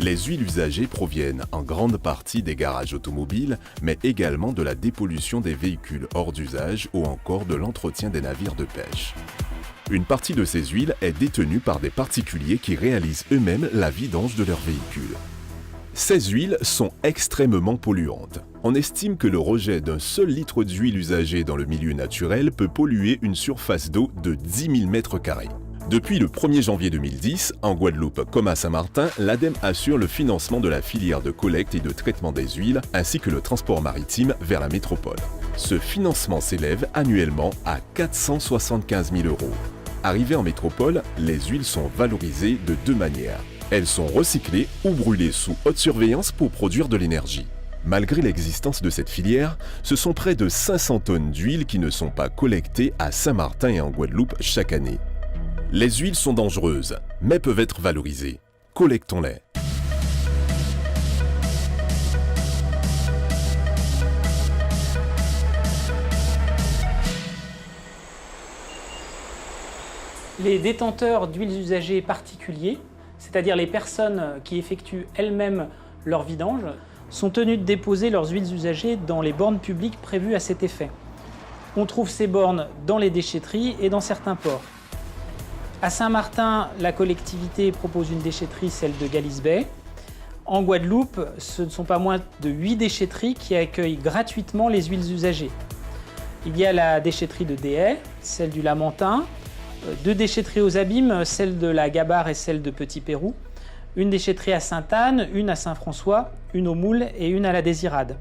Les huiles usagées proviennent en grande partie des garages automobiles, mais également de la dépollution des véhicules hors d'usage ou encore de l'entretien des navires de pêche. Une partie de ces huiles est détenue par des particuliers qui réalisent eux-mêmes la vidange de leurs véhicules. Ces huiles sont extrêmement polluantes. On estime que le rejet d'un seul litre d'huile usagée dans le milieu naturel peut polluer une surface d'eau de 10 000 m². Depuis le 1er janvier 2010, en Guadeloupe comme à Saint-Martin, l'ADEME assure le financement de la filière de collecte et de traitement des huiles ainsi que le transport maritime vers la métropole. Ce financement s'élève annuellement à 475 000 €. Arrivées en métropole, les huiles sont valorisées de deux manières. Elles sont recyclées ou brûlées sous haute surveillance pour produire de l'énergie. Malgré l'existence de cette filière, ce sont près de 500 tonnes d'huile qui ne sont pas collectées à Saint-Martin et en Guadeloupe chaque année. Les huiles sont dangereuses, mais peuvent être valorisées. Collectons-les. Les détenteurs d'huiles usagées particuliers, c'est-à-dire les personnes qui effectuent elles-mêmes leur vidange, sont tenus de déposer leurs huiles usagées dans les bornes publiques prévues à cet effet. On trouve ces bornes dans les déchetteries et dans certains ports. À Saint-Martin, la collectivité propose une déchetterie, celle de Gallice-Bay. En Guadeloupe, ce ne sont pas moins de 8 déchetteries qui accueillent gratuitement les huiles usagées. Il y a la déchetterie de Déhay, celle du Lamentin, 2 déchetteries aux Abîmes, celle de la Gabarre et celle de Petit-Pérou, une déchetterie à Sainte-Anne, une à Saint-François, une au Moule et une à la Désirade.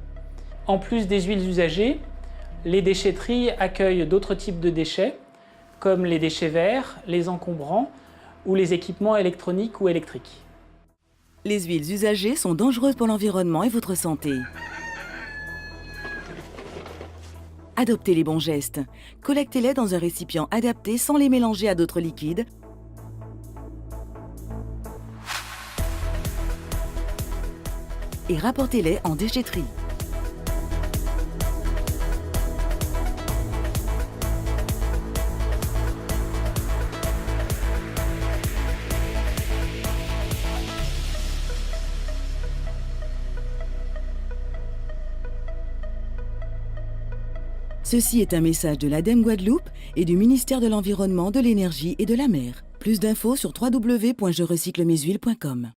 En plus des huiles usagées, les déchetteries accueillent d'autres types de déchets, comme les déchets verts, les encombrants ou les équipements électroniques ou électriques. Les huiles usagées sont dangereuses pour l'environnement et votre santé. Adoptez les bons gestes. Collectez-les dans un récipient adapté sans les mélanger à d'autres liquides. Et rapportez-les en déchetterie. Ceci est un message de l'ADEME Guadeloupe et du ministère de l'Environnement, de l'Énergie et de la Mer. Plus d'infos sur www.jerecyclemesuiles.com.